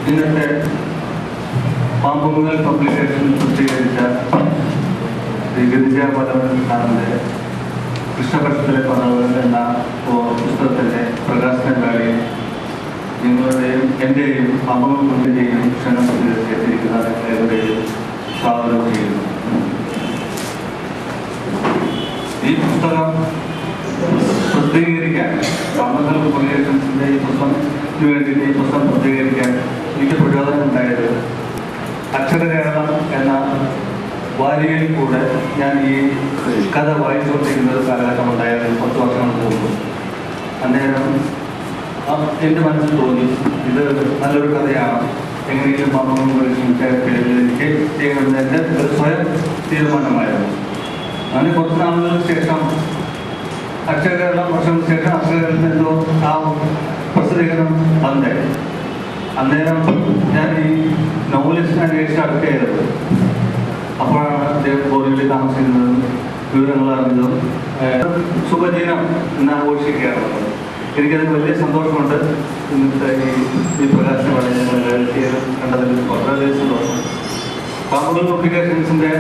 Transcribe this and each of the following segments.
ഇന്നത്തെ പാമ്പുമുതൽ പബ്ലിക്കേഷനിൽ പ്രസിദ്ധീകരിച്ച ശ്രീ ഗിരിജാപദവൻ സാറിൻ്റെ കൃഷ്ണപക്ഷത്തിലെ പദവൻ എന്ന പുസ്തകത്തിൻ്റെ പ്രകാശന വേളയിൽ നിങ്ങളുടെയും എൻ്റെയും പാമ്പുകളുടെയും ക്ഷണം എത്തിയിരിക്കുന്ന ഏവരെയും സ്വാഗതം ചെയ്യുന്നു. ഈ പുസ്തകം പ്രസിദ്ധീകരിക്കാൻ പാമ്പുകൾ പബ്ലിക്കേഷൻസിൻ്റെ ഈ പുസ്തകത്തിന് വേണ്ടിയിട്ട് ഈ പുസ്തകം പ്രസിദ്ധീകരിക്കാൻ എനിക്ക് പ്രചോദനം ഉണ്ടായത് അക്ഷരകേരളം എന്ന വാരികയിൽ കൂടെ ഞാൻ ഈ കഥ വായിച്ചുകൊണ്ടിരിക്കുന്ന ഒരു കാലഘട്ടം ഉണ്ടായിരുന്നു 10 വർഷങ്ങൾക്ക് മുമ്പ്. അന്നേരം എൻ്റെ മനസ്സിൽ തോന്നി ഇത് നല്ലൊരു കഥയാണ്, എങ്ങനെയും എനിക്ക് ചെയ്യണമെന്ന് എൻ്റെ സ്വയം തീരുമാനമായിരുന്നു. അങ്ങനെ കുറച്ച് നാളുകൾക്ക് ശേഷം അക്ഷരകേരളം വർഷങ്ങൾക്ക് ശേഷം അക്ഷരകേരളത്തിൽ എന്തോ ആ പ്രസിദ്ധീകരണം വന്നായി. അന്നേരം ഞാൻ ഈ നോവലിസ്റ്റിനെ അന്വേഷിച്ച് അടുക്കുകയായിരുന്നു. അപ്പോഴാണ് അദ്ദേഹം ബോറിയിൽ താമസിക്കുന്നതും വിവരങ്ങൾ അറിഞ്ഞതും ശുഭദിനം എന്ന് ആഘോഷിക്കുകയാണ്. എനിക്കത് വലിയ സന്തോഷമുണ്ട്. ഇന്നത്തെ ഈ പ്രകാശന വേള ഞങ്ങൾ കണ്ടതിൽ വളരെ സന്തോഷം. പാമ്പുകൾ പബ്ലിക്കേഷൻസിൻ്റെ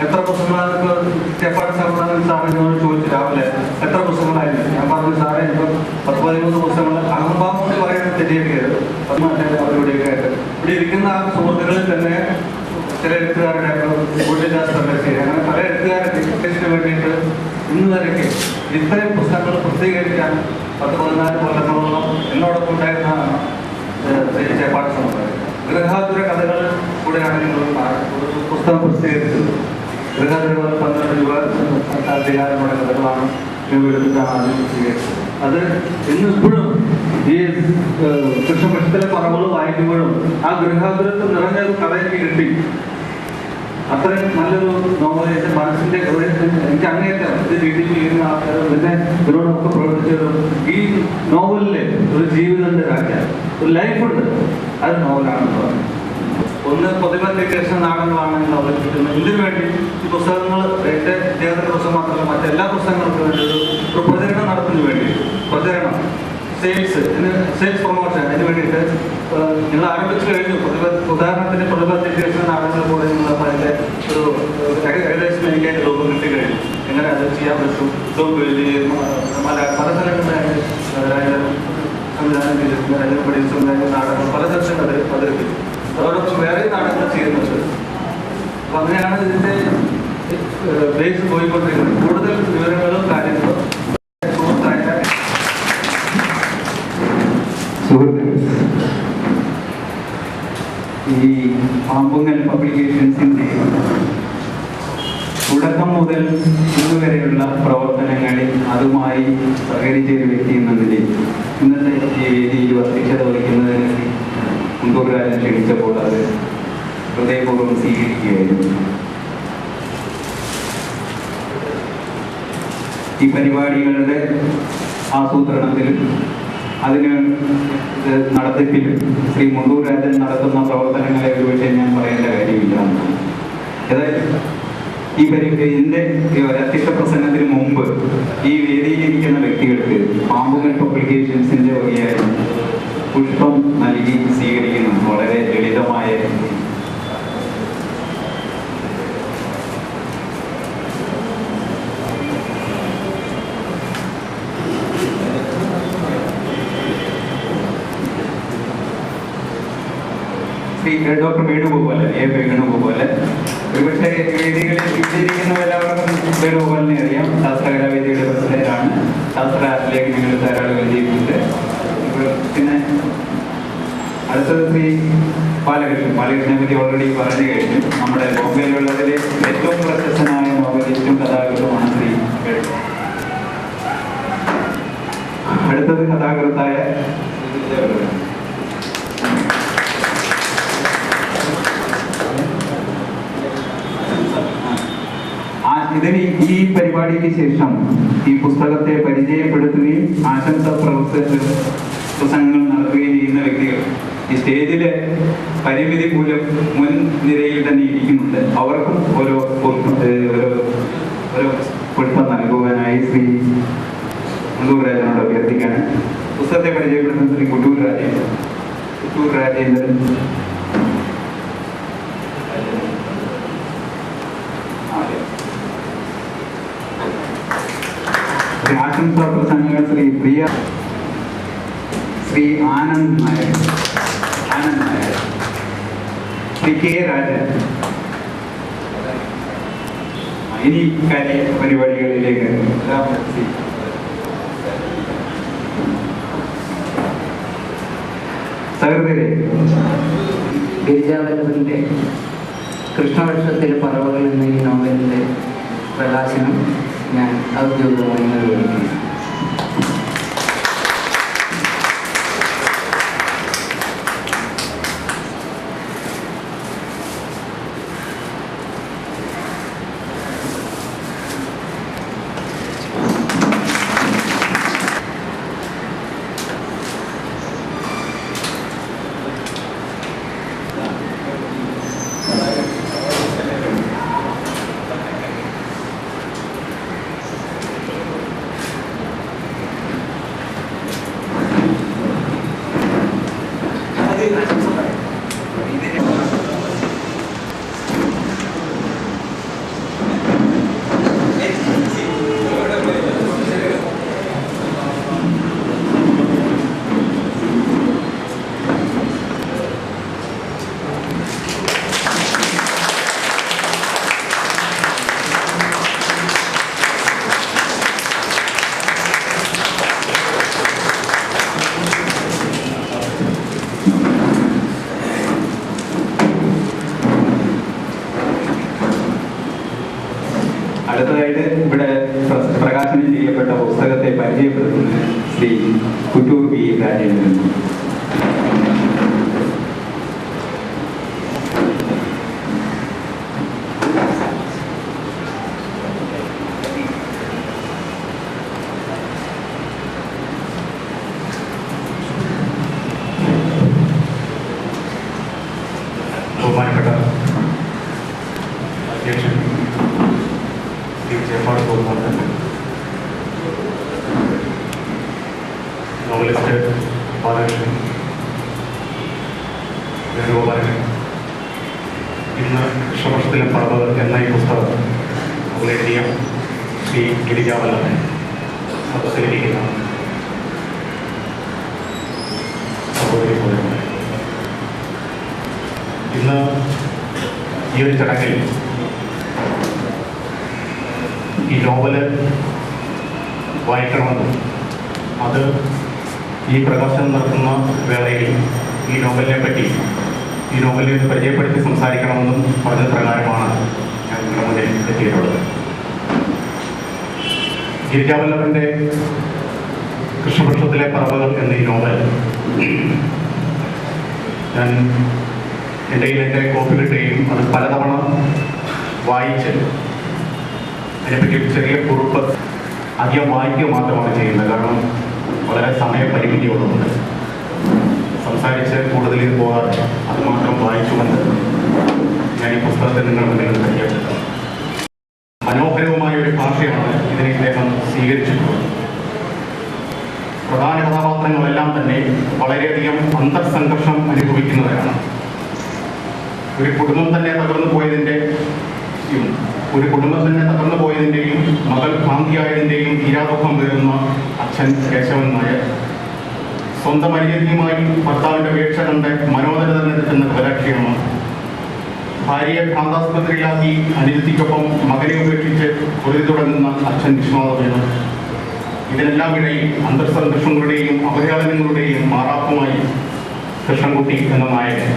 എത്ര പുസ്തകങ്ങളാണ് ചേപ്പാട് സാറിനോട് ചോദിച്ചു രാവിലെ എത്ര പുസ്തകങ്ങളായിരുന്നു. ഞാൻ പറഞ്ഞു സാറേ ഇപ്പം 10-13 പുസ്തകങ്ങൾ അഹംഭാവം പറയാൻ തെറ്റിയൊക്കെയത് അവരുടെയൊക്കെ ആയിട്ട് ഇവിടെ ഇരിക്കുന്ന ആ സുഹൃത്തുക്കളിൽ തന്നെ ചില എഴുത്തുകാരുടെ ഭൂഷ്യശാസ്ത്രശരി അങ്ങനെ പല എഴുത്തുകാരുടെ ഡിസ്കഷന് വേണ്ടിയിട്ട് ഇന്ന് വരെയൊക്കെ ഇത്രയും പുസ്തകങ്ങൾ പ്രസിദ്ധീകരിക്കാൻ 10-14 കൊല്ലങ്ങളോളം എന്നോടൊപ്പം ഉണ്ടായിരുന്ന ചേപ്പാട് സമുദായം ഗൃഹാതുര കഥകൾ കൂടെയാണ് നിങ്ങൾ പുസ്തകം പ്രസിദ്ധീകരിച്ചത്. ഗൃഹാതുര 12 രൂപ അധികാരമുള്ള കഥകളാണ് എടുത്തിട്ടാണ് ആദ്യം പ്രസിദ്ധീകരിച്ചത്. അത് ഇന്നിപ്പോഴും ഈ കൃഷ്ണപക്ഷത്തിലെ പറവുകൾ വായിക്കുമ്പോഴും ആ ഗൃഹാതുരത്തിൽ നിറഞ്ഞൊരു കഥ എനിക്ക് കിട്ടി. അത്രയും നല്ലൊരു നോവൽ എൻ്റെ മനസ്സിൻ്റെ എനിക്ക് അങ്ങേറ്റം ഇത് വീട്ടിൽ ചെയ്യുന്ന ആൾക്കാർ പിന്നെ ഇവരോടൊക്കെ പ്രവർത്തിച്ചതും ഈ നോവലിലെ ഒരു ജീവിതത്തിൻ്റെ രാജ്യം ഒരു ലൈഫുണ്ട്, അത് നോവലാണെന്ന് പറഞ്ഞു. ഒന്ന് പ്രതിബദ്ധീകരിച്ച നാടകങ്ങളാണെങ്കിൽ അവതരിപ്പിക്കുന്നത് ഇതിനു വേണ്ടി ഈ പുസ്തകങ്ങൾ എൻ്റെ വിദ്യാർത്ഥി പുസ്തകം മാത്രമല്ല മറ്റെല്ലാ പുസ്തകങ്ങൾക്കും വേണ്ടി ഒരു പ്രചരണം നടത്തുന്നതിന് വേണ്ടി പ്രചരണം സെയിൽസ് പ്രൊമോഷൻ അതിന് വേണ്ടിയിട്ട് നിങ്ങൾ ആരംഭിച്ചു കഴിഞ്ഞു. ഉദാഹരണത്തിന് പ്രതിബദ്ധീകരിച്ച നാടകങ്ങൾ കൂടെ നിങ്ങൾ അതിൻ്റെ ഒരു ഏകദേശം എനിക്ക് അതിൻ്റെ രൂപം കിട്ടി കഴിഞ്ഞു. എങ്ങനെ അത് ചെയ്യാൻ പറ്റും പല സ്ഥലങ്ങളിൽ സംവിധാനം ചെയ്തിട്ടുണ്ട്. നാടകങ്ങൾ പല സ്ഥലത്തും അവതരിപ്പിച്ചു. അതോടൊപ്പം വേറെ നാടകങ്ങൾ ചെയ്യുന്നുണ്ട്. അപ്പം അങ്ങനെയാണ് ഇതിൻ്റെ ബേസ് പോയിക്കൊണ്ടിരിക്കുന്നത്. കൂടുതൽ വിവരങ്ങളും കാര്യങ്ങളും ഈ പാമ്പുങ്ങൽ പബ്ലിക്കേഷൻസിൻ്റെ തുടക്കം മുതൽ ഇന്നുവരെയുള്ള പ്രവർത്തനങ്ങളിൽ അതുമായി സഹകരിച്ച ഒരു വ്യക്തി എന്ന നിലയിൽ ഇന്നത്തെ ഈ വേദിയിൽ അധ്യക്ഷത വഹിക്കുന്നതിന് മുൻകൂറാലും ക്ഷണിച്ചപ്പോൾ അത് ഹൃദയപൂർവ്വം സ്വീകരിക്കുകയായിരുന്നു. ഈ പരിപാടികളുടെ ആസൂത്രണത്തിലും അതിന് നടത്തിപ്പിലും ശ്രീ മുണ്ടൂർ രാജൻ നടത്തുന്ന പ്രവർത്തനങ്ങളെ ഒരുപക്ഷെ ഞാൻ പറയേണ്ട കാര്യമില്ല. അതായത് ഇതിൻ്റെ അധ്യക്ഷ പ്രസംഗത്തിന് മുമ്പ് ഈ വേദിയിലിരിക്കുന്ന വ്യക്തികൾക്ക് പാമ്പുങ്ങൽ പബ്ലിക്കേഷൻസിൻ്റെ വകയായി പുഷ്പം നൽകി സ്വീകരിക്കുന്നു. വളരെ ലളിതമായ ശ്രീ ഡോക്ടർ വേണുഗോപാലൻ വേണുഗോപാലൻ ഒരുപക്ഷെ വേദികളിൽ വിജയിക്കുന്ന എല്ലാവർക്കും വേണുഗോപാലിനെ അറിയാം. ശാസ്ത്രകലാവേദിയുടെ പ്രസിഡന്റാണ്. ശാസ്ത്ര ലേഖനങ്ങൾ ധാരാളം എഴുതിയിട്ടുണ്ട്. പിന്നെ അടുത്തത് ശ്രീ ബാലകൃഷ്ണനെ പറ്റി ഓൾറെഡി പറഞ്ഞു കഴിഞ്ഞു. നമ്മുടെ ബോംബെയിലുള്ളതിലെ ഏറ്റവും പ്രശസ്തനായ നോവലിസ്റ്റും കഥാകൃത്തുമാണ് ശ്രീ വേണു. അടുത്തത് കഥാകൃത്തായ ഇതിന് ഈ പരിപാടിക്ക് ശേഷം ഈ പുസ്തകത്തെ പരിചയപ്പെടുത്തുകയും ആശംസ പ്രസംഗങ്ങൾ നടത്തുകയും ചെയ്യുന്ന വ്യക്തികൾ ഈ സ്റ്റേജിലെ പരിമിതി മൂലം മുൻനിരയിൽ തന്നെ ഇരിക്കുന്നുണ്ട്. അവർക്കും ഓരോ പുഷ്പം നൽകുവാനായി ശ്രീ മുണ്ടൂർ രാജനോട് അഭ്യർത്ഥിക്കാണ്. പുസ്തകത്തെ പരിചയപ്പെടുത്തുന്ന ശ്രീ മുണ്ടൂർ രാജൻ. പുത്തൂർ രാജേന്ദ്രൻ, ആശംസാ പ്രസംഗങ്ങൾ ശ്രീ പ്രിയ, ശ്രീ ആനന്ദ് നായർ, ശ്രീ കെ രാജൻ. ഇനി കാര്യ പരിപാടികളിലേക്ക് സഹൃദരെ, ഗിരിജാവല്ലഭന്റെ കൃഷ്ണപക്ഷത്തിലെ പറവകൾ എന്ന ഈ നോവലിൻ്റെ പ്രകാശനം ഞാൻ ഔദ്യോഗികമായി നിർവഹിക്കുന്നു. അടുത്തതായിട്ട് ഇവിടെ പ്രകാശനം ചെയ്യപ്പെട്ട പുസ്തകത്തെ പരിചയപ്പെടുത്തുന്നത് ശ്രീ പുത്തൂർ വി രാജേന്ദ്രൻ. ബഹുമാനപ്പെട്ട അധ്യക്ഷൻ ജയപാട് ഗോപാലൻ, നോവലിസ്റ്റ് ബാലകൃഷ്ണൻ, വേണുഗോപാലൻ, ഇന്ന് കൃഷ്ണപക്ഷത്തിലെ പറവകൾ എന്ന ഈ പുസ്തകം എഴുതിയ ശ്രീ ഗിരിജാവല്ലഭൻ, സദസ്സിലിരിക്കുന്ന സഹോദരി സഹോദരന്മാർ, ഇന്ന് ഈ ഒരു ചടങ്ങിൽ ഈ നോവല് വായിക്കണമെന്നും അത് ഈ പ്രകാശനം നടത്തുന്ന വേളയിൽ ഈ നോവലിനെ പറ്റി ഈ നോവലിനെ പരിചയപ്പെടുത്തി സംസാരിക്കണമെന്നും പറഞ്ഞ പ്രകാരമാണ് ഞാൻ നിങ്ങളുടെ മുന്നിൽ എത്തിയിട്ടുള്ളത്. ഗിരിജാവല്ലഭൻ്റെ കൃഷ്ണപക്ഷത്തിലെ പറവകൾ എന്ന ഈ നോവൽ ഞാൻ എൻ്റെ കയ്യിൽ കോപ്പി കിട്ടുകയും അത് പലതവണ വായിച്ച് അതിനെപ്പറ്റി ഒരു ചെറിയ കുറിപ്പ് അധികം വായിക്കുക മാത്രമാണ് ചെയ്യുന്നത്. കാരണം വളരെ സമയപരിമിതിയുള്ളതുകൊണ്ട് സംസാരിച്ച് കൂടുതൽ ഇത് പോകാതെ അത് മാത്രം വായിച്ചുകൊണ്ട് ഞാൻ ഈ പുസ്തകത്തെ നിങ്ങളുടെ മുന്നിൽ പരിചയപ്പെടുത്താം. മനോഹരവുമായ ഒരു ഭാഷയാണ് ഇതിനെ ഇദ്ദേഹം സ്വീകരിച്ചിട്ടുള്ളത്. പ്രധാന കഥാപാത്രങ്ങളെല്ലാം തന്നെ വളരെയധികം അന്തർസംഘർഷം അനുഭവിക്കുന്നവരാണ്. ഒരു കുടുംബം തന്നെ തകർന്നു പോയതിൻ്റെയും മകൾ ഭ്രാന്തിയായതിൻ്റെയും തീരാദുഃഖം വരുന്ന അച്ഛൻ കേശവൻ നായർ, സ്വന്തം അനുജന്യമായി ഭർത്താവിൻ്റെ വീഴ്ച കണ്ട് മനോദര തന്നെ എത്തുന്ന കലാക്ഷിയാണ്. ഭാര്യയെ ഭ്രാന്താസ്പത്രിയിലാക്കി അനുജത്തിക്കൊപ്പം മകനെ ഉപേക്ഷിച്ച് പൊരുതി തുടങ്ങുന്ന അച്ഛൻ വിശ്വനാഥൻ. ഇതിനെല്ലാം ഇടയിൽ അന്തർസംഘർഷങ്ങളുടെയും അവഹേളനങ്ങളുടെയും മാറാപ്പുമായി കൃഷ്ണൻകുട്ടി എന്ന നായകൻ.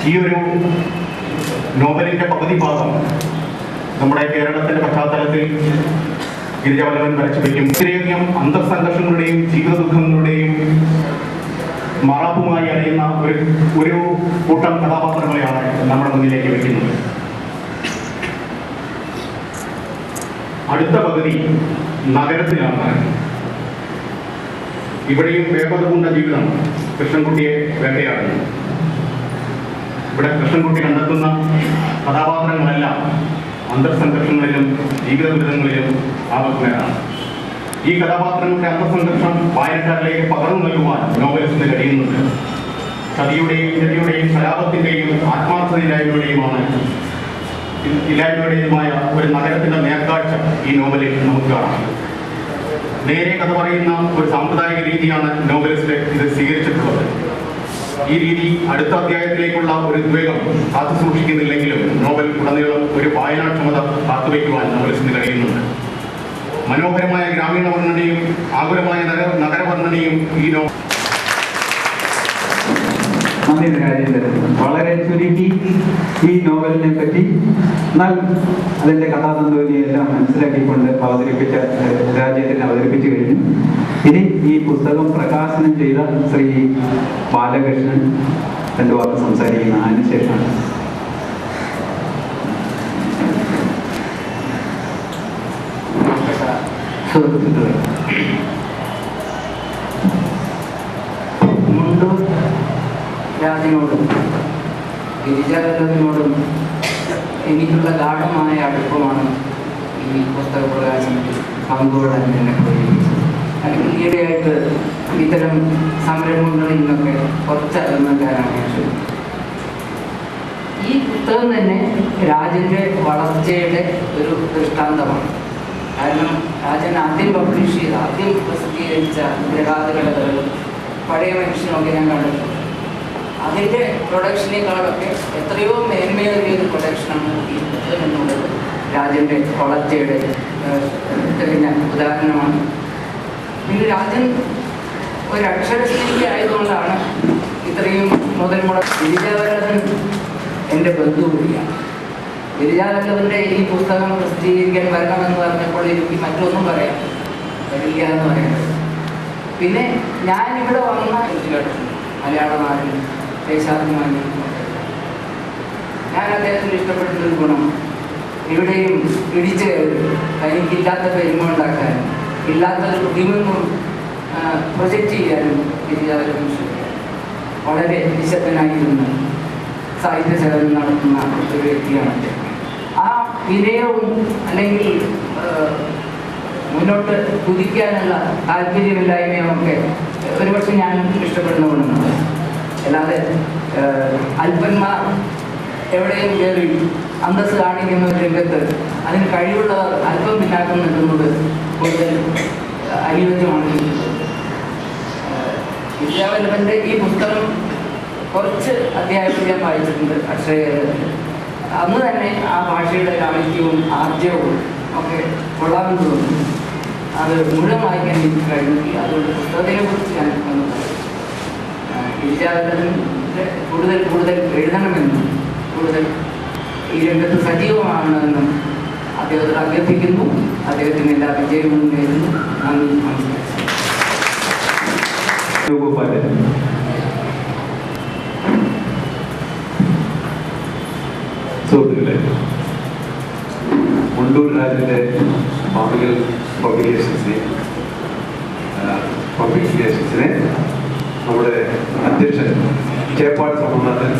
ഈ ഒരു നോവലിൻ്റെ പകുതി ഭാഗം നമ്മുടെ കേരളത്തിൻ്റെ പശ്ചാത്തലത്തിൽ ഗിരിജാവല്ലഭൻ വരച്ചു വയ്ക്കും. ഇത്രയധികം അന്തർസംഘർഷങ്ങളുടെയും ജീവിത ദുഃഖങ്ങളുടെയും മാറാപ്പുമായി അറിയുന്ന ഒരു കൂട്ടം കഥാപാത്രങ്ങളെയാണ് നമ്മുടെ മുന്നിലേക്ക് വയ്ക്കുന്നത്. അടുത്ത പകുതി നഗരത്തിലാണ്. ഇവിടെയും വേഗത കൊണ്ട ജീവിതം കൃഷ്ണൻകുട്ടിയെ വേട്ടയാടുന്നു. ഇവിടെ കൃഷ്ണൻകുട്ടി കണ്ടെത്തുന്ന കഥാപാത്രങ്ങളെല്ലാം അന്തർസംഘർഷങ്ങളിലും ജീവിത ദുരിതങ്ങളിലും ആവൃതരാണ്. ഈ കഥാപാത്രങ്ങളുടെ അന്തർസംഘർഷം വായനക്കാരിലേക്ക് പകർന്നു നൽകുവാൻ നോവലിസ്റ്റിന് കഴിയുന്നുണ്ട്. ചതിയുടെയും കലാപത്തിൻ്റെയും ആത്മാർത്ഥതയില്ലായ്മയുടെയുമായ ഒരു നഗരത്തിൻ്റെ നേർക്കാഴ്ച ഈ നോവലിൽ നമുക്ക് കാണാം. നേരെ കഥ പറയുന്ന ഒരു സാമ്പ്രദായിക രീതിയാണ് നോവലിസ്റ്റ് ഇത് സ്വീകരിച്ചിട്ടുള്ളത്. ഈ രീതി അടുത്ത അധ്യായത്തിലേക്കുള്ള ഒരു ഉദ്വേഗം കാത്തു സൂക്ഷിക്കുന്നില്ലെങ്കിലും നോവൽ ഉടനീളം ഒരു വായനാക്ഷമത കാത്തുവയ്ക്കുവാൻ നോവലിസ്റ്റിന് കഴിയുന്നുണ്ട്. മനോഹരമായ ഗ്രാമീണ വർണ്ണനയും ആകുലമായ നഗരവർണ്ണനയും ഈ നോവൽ. നന്ദി രാജേന്ദ്രൻ. വളരെ ചുരുക്കി ഈ നോവലിനെ പറ്റി എന്നാൽ അതിൻ്റെ കഥാതന്തുവിനെയെല്ലാം മനസ്സിലാക്കിക്കൊണ്ട് രാജേന്ദ്രൻ അവതരിപ്പിച്ചു കഴിഞ്ഞു. ഇനി ഈ പുസ്തകം പ്രകാശനം ചെയ്ത ശ്രീ ബാലകൃഷ്ണൻ രണ്ടു വാക്ക് സംസാരിക്കുന്ന അതിനുശേഷമാണ്. മുണ്ടൂർ രാജനോടും ഗിരിജാവല്ലഭനോടും എനിക്കുള്ള ഗാഠമായ അടുപ്പമാണ് ഈ പുസ്തക പ്രകാശനത്തിൽ പങ്കുകൊള്ളാൻ എന്നെ പ്രേരിപ്പിച്ചത്. അല്ലെങ്കിൽ ഈയിടെയായിട്ട് ഇത്തരം സംരംഭങ്ങളിൽ നിന്നൊക്കെ കുറച്ചകന്നക്കാരാണ് ഞാൻ ശ്രമിക്കുന്നത്. ഈ പുസ്തകം തന്നെ രാജൻ്റെ വളർച്ചയുടെ ഒരു ദൃഷ്ടാന്തമാണ്. കാരണം രാജൻ ആദ്യം പ്രസിദ്ധീകരിച്ച ഗ്രഹാതുകഥകൾ പഴയ മനുഷ്യനൊക്കെ ഞാൻ കണ്ടിട്ടുണ്ട്. അതിൻ്റെ പ്രൊഡക്ഷനേക്കാളൊക്കെ എത്രയോ മേന്മയേറിയൊരു പ്രൊഡക്ഷനാണ് ഈ പുസ്തകം എന്നുള്ളത് രാജൻ്റെ വളർച്ചയുടെ തികഞ്ഞ ഉദാഹരണമാണ്. പിന്നെ രാജൻ ഒരു അക്ഷരശില്പി ആയതുകൊണ്ടാണ് ഇത്രയും മുതൽ മുടക്ക്. ഗിരിജാവല്ലഭൻ എൻ്റെ ബന്ധു കൂടിയാണ്. ഗിരിജാവല്ലഭൻ്റെ ഈ പുസ്തകം പ്രസിദ്ധീകരിക്കാൻ വരണമെന്ന് പറഞ്ഞപ്പോൾ എനിക്ക് മറ്റൊന്നും പറയാം വരില്ല എന്ന് പറയുന്നത്. പിന്നെ ഞാനിവിടെ വന്ന കേട്ടിട്ടുണ്ട് മലയാള നാടിൽ ദേശാഭിമാനി. ഞാൻ അദ്ദേഹത്തിന് ഇഷ്ടപ്പെട്ടൊരു ഗുണം എവിടെയും ഇടിച്ചു കയറി തനിക്കില്ലാത്ത പെരുമ ഉണ്ടാക്കാനും ഇല്ലാത്തൊരു ബുദ്ധിമുട്ടും പ്രൊജക്റ്റ് ചെയ്യാനും ഗിരിജാവല്ലഭൻ വളരെ നിശബ്ദനായിരുന്നു സാഹിത്യ സേവനം നടത്തുന്ന ഒരു വ്യക്തിയാണ്. ആ വിനയവും അല്ലെങ്കിൽ മുന്നോട്ട് കുതിക്കാനുള്ള താല്പര്യമില്ലായ്മയും ഒക്കെ ഒരുപക്ഷെ ഞാൻ ഇഷ്ടപ്പെടുന്ന ഗുണമാണ്. അല്ലാതെ അല്പന്മാർ എവിടെയും കയറി അന്തസ് കാണിക്കുന്ന ഒരു രംഗത്ത് അതിന് കഴിവുള്ളവർ അല്പം പിന്നാക്കം നിൽക്കുന്നത് കൂടുതൽ അനുയോജ്യമാണ്. ഗിരിജാവല്ലഭൻ്റെ ഈ പുസ്തകം കുറച്ച് അധ്യായത്തിൽ ഞാൻ വായിച്ചിട്ടുണ്ട് അക്ഷരകേരളത്തിൽ. അന്ന് തന്നെ ആ ഭാഷയുടെ ലാളിത്യവും ആർജവും ഒക്കെ കൊള്ളാമെന്ന് തോന്നുന്നു. അത് മുഴുവൻ വായിക്കാൻ എനിക്ക് കഴിഞ്ഞില്ല. അതുകൊണ്ട് പുസ്തകത്തിനെ കുറിച്ച് ഞാൻ ഒന്ന് പറയും. ഗിരിജാവല്ലഭൻ്റെ കൂടുതൽ എഴുതണമെന്നും കൂടുതൽ ഈ രംഗത്ത് സജീവമാണെന്നും അദ്ദേഹത്തോട് അഭ്യർത്ഥിക്കുന്നു. അദ്ദേഹത്തിന് എല്ലാ വിജയവും നേരുന്നു. നന്ദി, നമസ്കാരം. സുഹൃത്തുക്കളെ, മുണ്ടൂർ രാജൻ്റെ ഫാമിക്കൽ പബ്ലിക്കേഷൻസിനെ നമ്മുടെ അധ്യക്ഷൻ ചേപ്പാട് സമനാഥൻ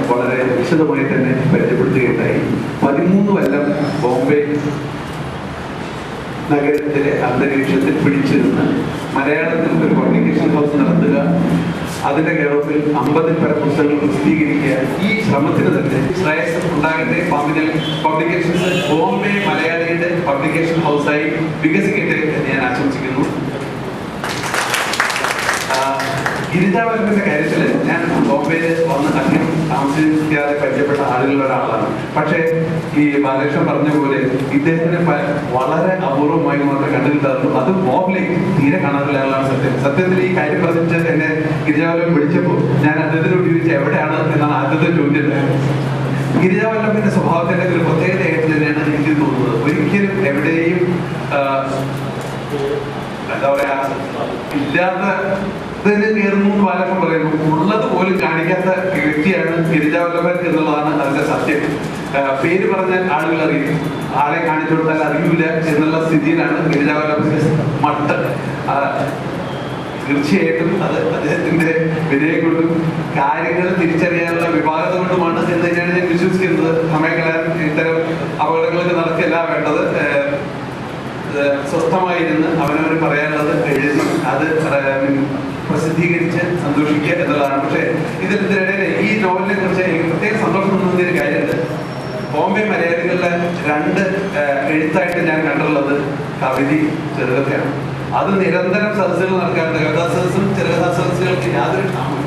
വളരെ വിശദമായി തന്നെ പരിചയപ്പെടുത്തുകയുണ്ടായി. 13 കൊല്ലം ബോംബെ നഗരത്തിലെ അന്തരീക്ഷത്തിൽ പിടിച്ചിരുന്ന് മലയാളത്തിൽ ഒരു പബ്ലിക്കേഷൻ ഹൗസ് നടത്തുക, അതിന്റെ കെയറോഫിൽ 50-ൽ പരം പുസ്തകങ്ങൾ പ്രസിദ്ധീകരിക്കുക, ഈ ശ്രമത്തിന് തന്നെ ശ്രേയസ് ഉണ്ടാകട്ടെ. പബ്ലിക്കേഷൻസ് ബോംബെ മലയാളിയുടെ പബ്ലിക്കേഷൻ ഹൗസായി വികസിക്കട്ടെ എന്ന് ഞാൻ ആശംസിക്കുന്നു. ഗിരിജാവല്ലഭന്റെ കാര്യത്തിൽ ഞാൻ ബോംബെയിൽ വന്ന് അധികം താമസിക്കാതെ പരിചയപ്പെട്ട ആളുകളുടെ ഒരാളാണ്. പക്ഷേ ഈ ബാലകൃഷ്ണൻ പറഞ്ഞ പോലെ ഇദ്ദേഹത്തിന് വളരെ അപൂർവമായി മാത്രമേ കണ്ടുകിട്ടാറുള്ളൂ. അത് ബോംബെയിലേക്ക് തീരെ കാണാറില്ല ആളാണ് സത്യത്തിൽ ഈ കാര്യം പറഞ്ഞിട്ട് എന്നെ ഗിരിജാവല്ലഭൻ വിളിച്ചപ്പോൾ ഞാൻ അദ്ദേഹത്തിനോട് ചോദിച്ച എവിടെയാണ് എന്നാണ് ആദ്യത്തെ ചോദ്യം. ഗിരിജാവല്ലഭന്റെ സ്വഭാവത്തിന്റെ ഒരു പ്രത്യേകതയായിട്ട് തന്നെയാണ് എനിക്ക് തോന്നുന്നത്. ഒരിക്കലും എവിടെയും എന്താ പറയാ ഇല്ലാത്തതിന് കയറുന്നു ബാലകൃഷ്ണൻ പറയുന്നു. ഉള്ളത് പോലും കാണിക്കാത്ത വ്യക്തിയാണ് ഗിരിജാവല്ലഭൻ എന്നുള്ളതാണ് അതിന്റെ സത്യം. പേര് പറഞ്ഞാൽ ആളുകൾ അറിയും, ആളെ കാണിച്ചു കൊടുത്താൽ അറിയില്ല എന്നുള്ള സ്ഥിതിയിലാണ് ഗിരിജാവല്ലഭന്റെ മട്ട്. തീർച്ചയായിട്ടും അത് അദ്ദേഹത്തിന്റെ വിനയം കൊണ്ടും കാര്യങ്ങൾ തിരിച്ചറിയാനുള്ള വിഭാഗത കൊണ്ടുമാണ് എന്ന് തന്നെയാണ് ഞാൻ വിശ്വസിക്കുന്നത്. സമയങ്ങളാൽ ഇത്തരം അപകടങ്ങളൊക്കെ നടത്തിയല്ല വേണ്ടത്. സ്വസ്ഥമായിരുന്ന് അവനവർ പറയാനുള്ളത് എഴുതി അത് പ്രസിദ്ധീകരിച്ച് സന്തോഷിക്കുക എന്നുള്ളതാണ്. പക്ഷേ ഇതിനിടയിൽ ഈ നോവലിനെ കുറിച്ച് എനിക്ക് പ്രത്യേക സന്തോഷം തോന്നുന്ന ഒരു കാര്യമുണ്ട്. ബോംബെ മലയാളികളുടെ 2 എഴുത്തായിട്ട് ഞാൻ കണ്ടുള്ളത് കവിതയും ചെറുകഥയാണ്. അത് നിരന്തരം സദസ്സുകൾ നടക്കാറുണ്ട്. കവിതാ സദസ്സും ചെറുകഥാ സദസ്സുകൾക്ക് യാതൊരു ക്ഷാമവും.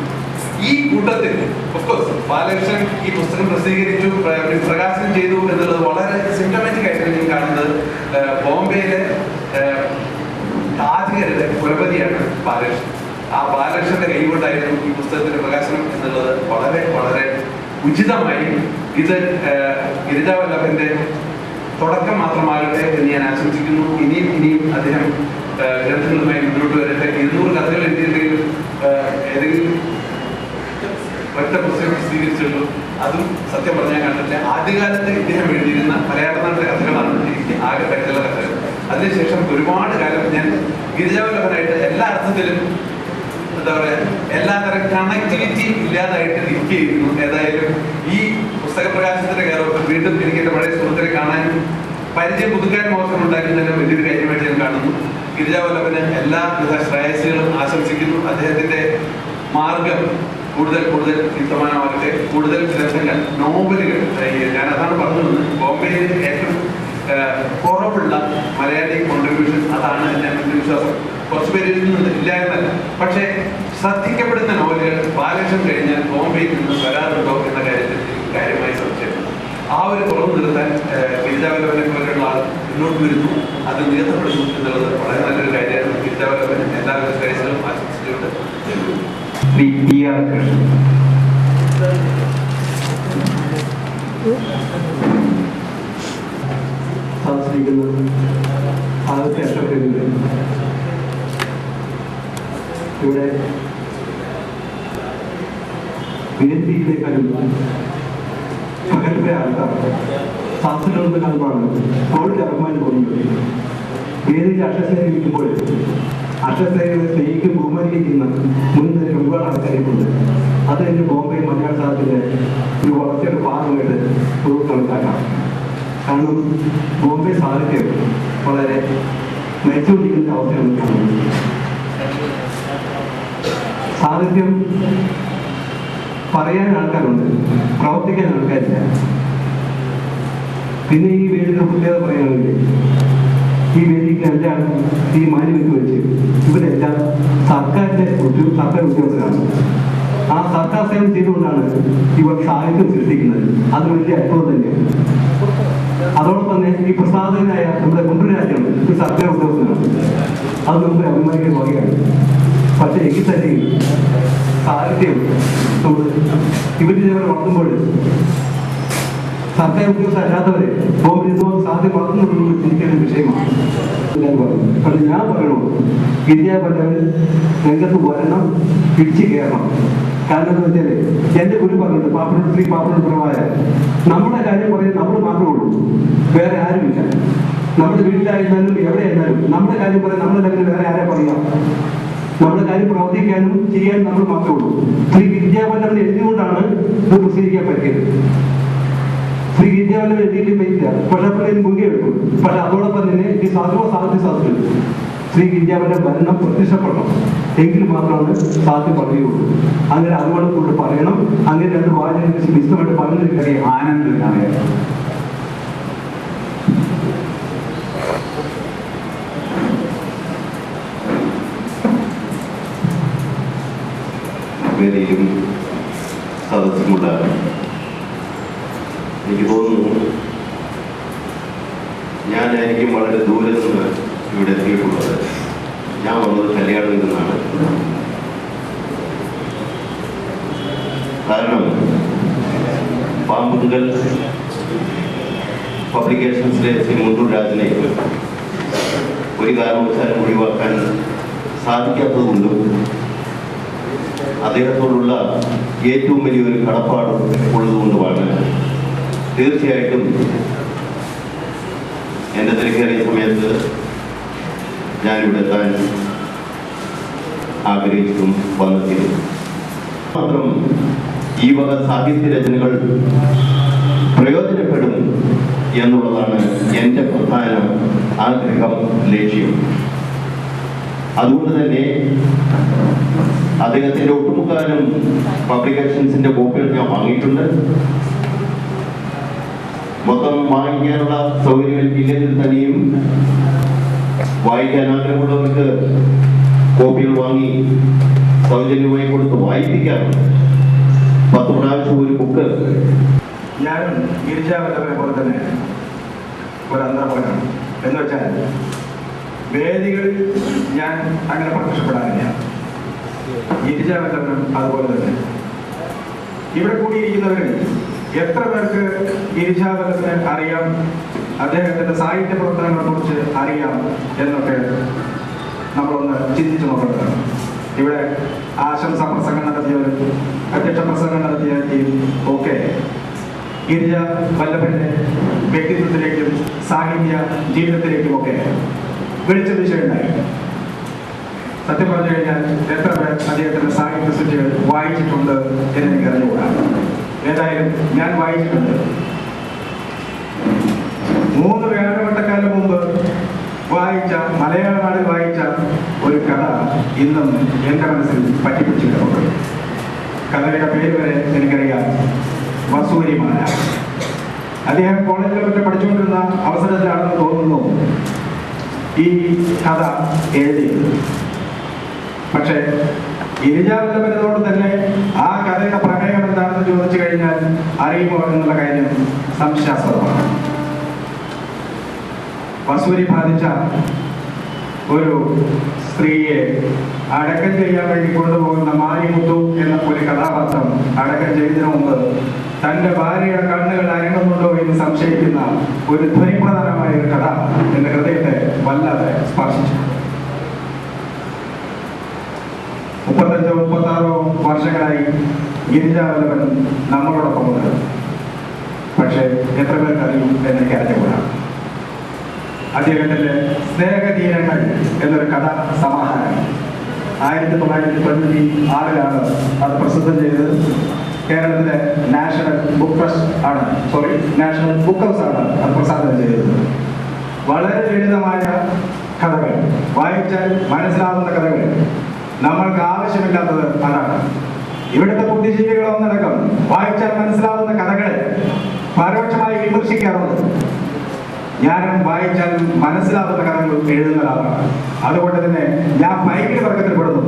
ഈ കൂട്ടത്തിൽ ഓഫ്കോഴ്സ് ബാലകൃഷ്ണൻ ഈ പുസ്തകം പ്രസിദ്ധീകരിച്ചു, പ്രകാശനം ചെയ്തു എന്നുള്ളത് വളരെ സിംറ്റമാറ്റിക് ആയിട്ട് ഞാൻ കാണുന്നത്. ബോംബെയിലെ താജികരുടെ കുലപതിയാണ് ബാലകൃഷ്ണൻ. ആ ബാലകൃഷ്ണന്റെ കൈകൊണ്ടായിരുന്നു ഈ പുസ്തകത്തിന്റെ പ്രകാശനം എന്നുള്ളത് വളരെ വളരെ ഉചിതമായി. ഇത് ഗിരിജാവല്ലഭന്റെ തുടക്കം മാത്രമാകട്ടെ എന്ന് ഞാൻ ആശംസിക്കുന്നു. ഇനിയും അദ്ദേഹം ഗ്രന്ഥങ്ങളുമായി മുന്നോട്ട് വരട്ടെ. 200 കഥകൾ എഴുതിയെങ്കിലും ഏതെങ്കിലും ഒറ്റ പുസ്തകം പ്രസിദ്ധീകരിച്ചുള്ളൂ. അതും സത്യം പറഞ്ഞാൽ കണ്ടില്ല. ആദ്യകാലത്ത് ഇദ്ദേഹം എഴുതിയിരുന്ന മലയാള നാട്ടിലെ കഥകളാണ് എനിക്ക് ആകെ പറ്റുള്ള കഥകൾ. അതിനുശേഷം ഒരുപാട് കാലം ഞാൻ ഗിരിജാവല്ലഭനായിട്ട് എല്ലാ അർത്ഥത്തിലും എന്താ പറയുക, എല്ലാതരം കണക്ടിവിറ്റി ഇല്ലാതായിട്ട് ഇരിക്കുകയായിരുന്നു. ഏതായാലും ഈ പുസ്തക പ്രകാശനത്തിന്റെ കയറൊക്കെ വീണ്ടും എനിക്ക് എന്റെ പഴയ സുഹൃത്തിനെ കാണാനും പരിചയം പുതുക്കാനും അവസരം ഉണ്ടായിരുന്നതിന് വലിയൊരു കാര്യമായിട്ട് ഞാൻ കാണുന്നു. ഗിരിജാവല്ലഭന് എല്ലാവിധ ശ്രേയസ്സുകളും ആശംസിക്കുന്നു. അദ്ദേഹത്തിന്റെ മാർഗം കൂടുതൽ യുക്തമാനമാകട്ടെ. കൂടുതൽ ഗ്രന്ഥങ്ങൾ, നോവലുകൾ, ഞാൻ അതാണ് പറഞ്ഞത്, ബോംബെയിൽ ഏറ്റവും കുറവുള്ള മലയാളി കോൺട്രിബ്യൂഷൻ അതാണ് എന്റെ വിശ്വാസം. കുറച്ചു പേരിൽ നിന്നുണ്ട്, ഇല്ല എന്നല്ല. പക്ഷേ ശ്രദ്ധിക്കപ്പെടുന്ന നോവലുകൾ ബാലകൃഷ്ണൻ കഴിഞ്ഞാൽ ബോംബെയിൽ നിന്ന് വരാറുണ്ടോ എന്ന കാര്യത്തിൽ കാര്യമായി സംശയമുണ്ട്. ആ ഒരു കുറവ് നിർത്താൻ ഗിരിജാവല്ലഭനെ പോലെയുള്ള ആൾ മുന്നോട്ട് വരുന്നു, അത് നികത്തപ്പെടുന്നു എന്നുള്ളത് വളരെ നല്ലൊരു കാര്യമാണ്. ഗിരിജാവല്ലഭന് എല്ലാവരും ശ്രേയസ്സുകളും ആശംസിച്ചുകൊണ്ട് ശ്രീ PR കൃഷ്ണൻ. സംസാരിക്കുന്നത് ആദ്യത്തെ അക്ഷരങ്ങളിൽ ഇവിടെ വിനത്തിയിലേക്കാളും പകൽപ്പെ ആൾക്കാർ ശാസ്ത്രങ്ങളുടെ കാണുമ്പോഴാണ് കോവിഡ് അഭിമാനം തോന്നുന്നത്. വേദിയിൽ അക്ഷരസേനയിരിക്കുമ്പോൾ അക്ഷരസേനകളെ സ്നേഹിക്കും ബഹുമാനിക്കുന്ന മുൻനിര ഒരുപാട് ആൾക്കാരുണ്ട്. അത് എൻ്റെ ബോംബെ മലയാള സാഹിത്യത്തിൻ്റെ ഒരു വളർച്ചയുടെ ഭാഗമായിട്ട് ഒരു കണക്കാക്കാം. കാരണം ബോംബെ സാഹിത്യം വളരെ മരിച്ചുകൊണ്ടിരിക്കുന്ന അവസ്ഥയാണ് കാണുന്നത്. സാഹിത്യം പറയാൻ ആൾക്കാരുണ്ട്, പ്രവർത്തിക്കാൻ ആൾക്കാരില്ല. പിന്നെ ഈ വേദിയുടെ പ്രത്യേകത പറയുകയാണെങ്കിൽ ഈ വേദിക്ക് എല്ലാം ഈ മാന്യമെന്ന് വെച്ച് ഇവരെല്ലാം സർക്കാർ ഉദ്യോഗസ്ഥരാണ്. ആ സർക്കാർ സേവനം ചെയ്തുകൊണ്ടാണ് ഇവർ സാഹിത്യം സൃഷ്ടിക്കുന്നത്. അത് വലിയ അത്ഭുതം തന്നെയാണ്. അതോടൊപ്പം തന്നെ ഈ പ്രസാദകനായ നമ്മുടെ കുണ്ടുരാജ്യം ഒരു സർക്കാർ ഉദ്യോഗസ്ഥനാണ്. അത് നമുക്ക് അഭിമാനിക്കാൻ വകയാണ്. പക്ഷെ എങ്കിൽ തന്നെയും സാഹിത്യം നമ്മൾ ഇവരിതേവരെ വളർത്തുമ്പോൾ സർക്കാർ ഉദ്യോഗസ്ഥരല്ലാത്തവരെ ബോംബെ ഇതുപോലെ സാധ്യത വളർത്തുന്നുണ്ടെന്ന് ചിന്തിക്കേണ്ട വിഷയമാണ് ഞാൻ പറഞ്ഞു. പക്ഷെ ഞാൻ പറയണു, ഗിരിജാവല്ലഭൻ രംഗത്ത് വരണം, പിടിച്ചു കയറണം. കാരണം എന്താ വെച്ചാൽ എന്റെ ഗുരു പറഞ്ഞിട്ട് ശ്രീ പാപ്പനോട് പ്രഭായ നമ്മുടെ കാര്യം പറയാൻ നമ്മൾ മാത്രമേ ഉള്ളൂ, വേറെ ആരുമില്ല. നമ്മുടെ വീട്ടിലായിരുന്നാലും എവിടെയായിരുന്നാലും നമ്മുടെ കാര്യം പറയാൻ നമ്മളല്ലെങ്കിൽ വേറെ ആരെ പറയാം. നമ്മുടെ കാര്യം പ്രവർത്തിക്കാനും ചെയ്യാനും നമ്മൾ മാത്രമേ ഉള്ളൂ. ശ്രീ ഗിരിജാവല്ലഭൻ എഴുതിക്കൊണ്ടാണ് ഇത് പ്രസിദ്ധീകരിക്കാൻ പറ്റിയത്. ശ്രീ ഗിരിജാവല്ലഭൻ എഴുതിയിട്ട് പറ്റില്ല, പക്ഷെ അപ്പോഴേക്കും മുൻകൈ എടുക്കും. പക്ഷെ അതോടൊപ്പം തന്നെ ഈ സാഹിത്യ സാധ്യത ശ്രീ ഗിരിജാവല്ലഭൻ ഭരണം പ്രത്യക്ഷപ്പെടണം, എങ്കിൽ മാത്രമാണ് സാധ്യം പറയുകയുള്ളൂ. അങ്ങനെ അതുകൊണ്ട് കൊണ്ട് പറയണം. അങ്ങനെ 2 വാചകങ്ങൾക്ക് വിശദമായിട്ട് പറഞ്ഞൊരു കാര്യം ആനന്ദനായ വേദിയിലും സദസ്സുമുള്ള എനിക്ക് തോന്നുന്നു ഞാനായിരിക്കും വളരെ ദൂരെ നിന്ന് ഇവിടെ എത്തിയിട്ടുള്ളത്. ഞാൻ വന്നത് കല്യാണത്തിൽ നിന്നാണ്. കാരണം പാമ്പുങ്കൽ പബ്ലിക്കേഷൻസിലെ ശ്രീ മുണ്ടൂർ രാജനെ ഒരു കാരണവശാലും ഒഴിവാക്കാൻ സാധിക്കാത്തതുകൊണ്ടും അദ്ദേഹത്തോടുള്ള ഏറ്റവും വലിയൊരു കടപ്പാട് ഉള്ളതുകൊണ്ടുമാണ് തീർച്ചയായിട്ടും എൻ്റെ തിരക്കേറിയ സമയത്ത് ഞാനിവിടെ എത്താൻ ആഗ്രഹിച്ചും വന്നെത്തിയിരുന്നു. മാത്രം ഈ വക സാഹിത്യ രചനകൾ പ്രയോജനപ്പെടും എന്നുള്ളതാണ് എൻ്റെ പ്രധാന ആഗ്രഹം, ലക്ഷ്യം. അതുകൊണ്ട് തന്നെ അദ്ദേഹത്തിൻ്റെ ഒട്ടുമുക്കാലും പബ്ലിക്കേഷൻസിൻ്റെ കോപ്പികൾ ഞാൻ വാങ്ങിയിട്ടുണ്ട്. മൊത്തം വാങ്ങിക്കാനുള്ള സൗകര്യങ്ങൾ ഇല്ലെങ്കിൽ തന്നെയും വായിക്കാൻ ആഗ്രഹമുള്ളവർക്ക് കോപ്പികൾ വാങ്ങി സൗജന്യമായി കൊടുത്ത് വായിപ്പിക്കാറുണ്ട്. 10 പ്രാവശ്യം ഒരു ബുക്ക്. ഞാനും ഗിരിജാവല്ലഭനെ പോലെ തന്നെ ഒരു അന്തർമുഖനാണ്. എന്ന് വെച്ചാൽ വേദികളിൽ ഞാൻ അങ്ങനെ പ്രത്യക്ഷപ്പെടാനില്ല. ഗിരിജാവല്ലഭനും അതുപോലെ തന്നെ. ഇവിടെ കൂടിയിരിക്കുന്നവരിൽ എത്ര പേർക്ക് ഗിരിജാവല്ലഭനെ അറിയാം, അദ്ദേഹത്തിൻ്റെ സാഹിത്യ പ്രവർത്തനങ്ങളെ കുറിച്ച് അറിയാം എന്നൊക്കെ നമ്മളൊന്ന് ചിന്തിച്ചു നോക്കേണ്ടതാണ്. ഇവിടെ ആശംസാ പ്രസംഗം നടത്തിയവരും അധ്യക്ഷ പ്രസംഗം നടത്തിയവരും ഒക്കെ ഗിരിജ വല്ലഭന്റെ വ്യക്തിത്വത്തിലേക്കും സാഹിത്യ ജീവിതത്തിലേക്കുമൊക്കെ വെളിച്ച ദിശയുണ്ടായി. സത്യം പറഞ്ഞു കഴിഞ്ഞാൽ എത്ര പേർ അദ്ദേഹത്തിന്റെ സാഹിത്യ സൃഷ്ടികൾ വായിച്ചിട്ടുണ്ട് എന്ന് എനിക്ക് അറിഞ്ഞുകൂടാ. ഏതായാലും ഞാൻ വായിച്ചിട്ടുണ്ട്. 3 വ്യാഴവട്ടക്കാലം മുമ്പ് വായിച്ച, മലയാള നാടിൽ വായിച്ച ഒരു കഥ ഇന്നും എൻ്റെ മനസ്സിൽ പറ്റിപ്പിടിച്ചിട്ടുണ്ട്. കഥയുടെ പേര് വരെ എനിക്കറിയാം, വസൂരിമാല. അദ്ദേഹം കോളേജിലെ മറ്റും പഠിച്ചുകൊണ്ടിരുന്ന അവസരത്തിലാണെന്ന് തോന്നുന്നു ഈ കഥ എഴുതിയത്. പക്ഷേ ഗിരിജാവല്ലഭനോട് തന്നെ ആ കഥയുടെ പ്രമേയം എന്താണെന്ന് ചോദിച്ചു കഴിഞ്ഞാൽ അറിയുമോ എന്നുള്ള കാര്യം സംശയാസ്പദമാണ്. വസൂരി ബാധിച്ച ഒരു സ്ത്രീയെ അടക്കം ചെയ്യാൻ വേണ്ടി കൊണ്ടുപോകുന്ന മാരിമുത്തു എന്ന ഒരു കഥാപാത്രം അടക്കം ചെയ്തതിനു മുമ്പ് തൻ്റെ ഭാര്യയുടെ കണ്ണുകൾ അരങ്ങുന്നുണ്ടോ എന്ന് സംശയിക്കുന്ന ഒരു ധ്വനിപ്രധാനമായ ഒരു കഥ എന്റെ ഹൃദയത്തെ വല്ലാതെ സ്പർശിച്ചു. 35-36 വർഷങ്ങളായി ഗിരിജാവല്ലഭൻ നമ്മളോടൊപ്പമുണ്ട്. പക്ഷേ എത്ര പേർക്ക് അറിയും എന്നെനിക്ക് അറിഞ്ഞുകൂടാ. അദ്ദേഹത്തിന്റെ സ്നേഹതീരങ്ങൾ എന്നൊരു കഥാ സമാഹാരം 1996 അത് പ്രസിദ്ധം ചെയ്തത്. കേരളത്തിലെ നാഷണൽ ബുക്ക് ഹൗസ് ആണ് അത് പ്രസാദനം ചെയ്തത്. വളരെ ലളിതമായ കഥകൾ, വായിച്ചാൽ മനസ്സിലാവുന്ന കഥകൾ. നമ്മൾക്ക് ആവശ്യമില്ലാത്തത് അതാണ്. ഇവിടുത്തെ ബുദ്ധിജീവികളൊന്നടക്കം വായിച്ചാൽ മനസ്സിലാവുന്ന കഥകൾ പരോക്ഷമായി വിമർശിക്കാറുണ്ട്. ഞാനും വായിച്ചാൽ മനസ്സിലാവുന്ന കഥകൾ എഴുതുന്ന ഒരാളാണ്. അതുകൊണ്ട് തന്നെ ഞാൻ പൈങ്കിളി വർഗത്തിൽപ്പെടുന്നു.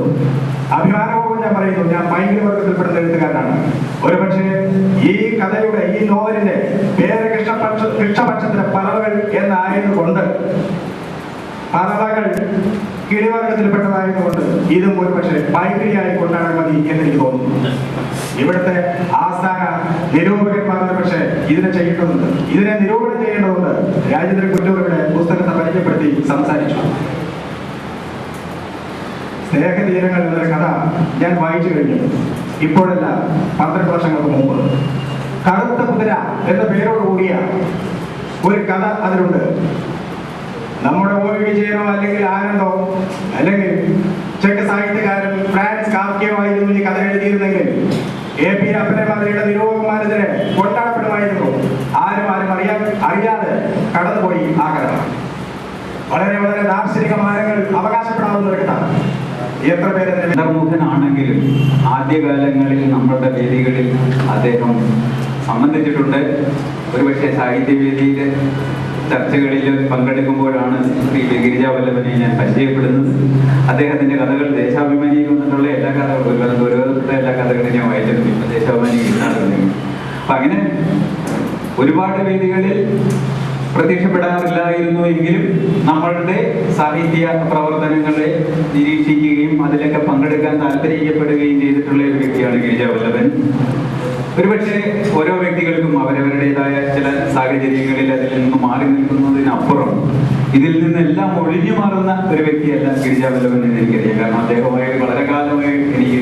അഭിമാനപൂർവ്വം ഞാൻ പറയുന്നു, ഞാൻ പൈങ്കിളി വർഗത്തിൽപ്പെടുന്ന എഴുത്തുകാരനാണ്. ഒരുപക്ഷെ ഈ കഥയുടെ, ഈ നോവലിന്റെ പേര് കൃഷ്ണപക്ഷത്തിന്റെ പറവകൾ എന്നായതുകൊണ്ട്, പറവകൾ കിളിവർഗത്തിൽപ്പെട്ടതായതുകൊണ്ട് ഇതും ഒരുപക്ഷെ പൈങ്കിളിയായി കൊണ്ടാടാൻ മതി എന്നെനിക്ക് തോന്നുന്നു. ഇവിടുത്തെ ആസ്ഥാന നിരൂപകന്മാർ പക്ഷേ ഇതിനെ ചെയ്യേണ്ടതുണ്ട്, ഇതിനെ നിരൂപണം ചെയ്യേണ്ടതുണ്ട്. രാജേന്ദ്ര കുറ്റൂറിയുടെ പുസ്തകത്തെ പരിചയപ്പെടുത്തി സംസാരിച്ചു. സ്നേഹതീരങ്ങൾ എന്നൊരു കഥ ഞാൻ വായിച്ചു കഴിഞ്ഞു. ഇപ്പോഴല്ല, 12 വർഷങ്ങൾക്ക് മുമ്പ്. കറുത്ത കുതിര എന്ന പേരോടുകൂടിയ ഒരു കഥ അതിലുണ്ട്. നമ്മുടെ OV വിജയനോ അല്ലെങ്കിൽ ആനന്ദോ അല്ലെങ്കിൽ ചെക്ക് സാഹിത്യകാരൻ ഫ്രാൻസ് കാഫ്കയോ ആയിരുന്നു ഈ കഥ എഴുതിയിരുന്നെങ്കിൽ AP അപ്പനമാതിരിയുടെ നിരൂപകന്മാരെതിരെ കൊണ്ടാടപ്പെടുമായിരുന്നു. ആരും അറിയാതെ കടന്നുപോയി ആ കഥ. വളരെ വളരെ ദാർശനിക മാനങ്ങൾ അവകാശപ്പെടാവുന്ന ഒരു കഥ. എത്ര പേര് അന്തർമുഖനാണെങ്കിലും ആദ്യകാലങ്ങളിൽ നമ്മളുടെ വേദികളിൽ അദ്ദേഹം സംബന്ധിച്ചിട്ടുണ്ട്. ഒരുപക്ഷെ സാഹിത്യവേദിയിൽ ചർച്ചകളിൽ പങ്കെടുക്കുമ്പോഴാണ് ശ്രീ ഗിരിജാവല്ലഭനെ ഞാൻ പരിചയപ്പെടുന്നത്. അദ്ദേഹത്തിന്റെ കഥകൾ ദേശാഭിമാനിയിൽ വന്നിട്ടുള്ള എല്ലാ കഥകളും, ദൂരവസ്ഥ എല്ലാ കഥകളും ഞാൻ വായിച്ചിട്ടുണ്ട്. ഇപ്പം ദേശാഭിമാനി കിട്ടാറുണ്ട്. അപ്പം അങ്ങനെ ഒരുപാട് വേദികളിൽ പ്രത്യക്ഷപ്പെടാറില്ലായിരുന്നു എങ്കിലും നമ്മളുടെ സാഹിത്യ പ്രവർത്തനങ്ങളെ നിരീക്ഷിക്കുകയും അതിലൊക്കെ പങ്കെടുക്കാൻ താല്പര്യപ്പെടുകയും ചെയ്തിട്ടുള്ള ഒരു വ്യക്തിയാണ് ഗിരിജാവല്ലഭൻ. ഒരുപക്ഷെ ഓരോ വ്യക്തികൾക്കും അവരവരുടേതായ ചില സാഹചര്യങ്ങളിൽ അതിൽ നിന്ന് മാറി നിൽക്കുന്നതിനപ്പുറം ഇതിൽ നിന്നെല്ലാം ഒഴിഞ്ഞു മാറുന്ന ഒരു വ്യക്തിയല്ല ഗിരിജാവല്ലഭൻ എന്ന് എനിക്കറിയാം. കാരണം അദ്ദേഹവുമായി വളരെ കാലമായി എനിക്ക്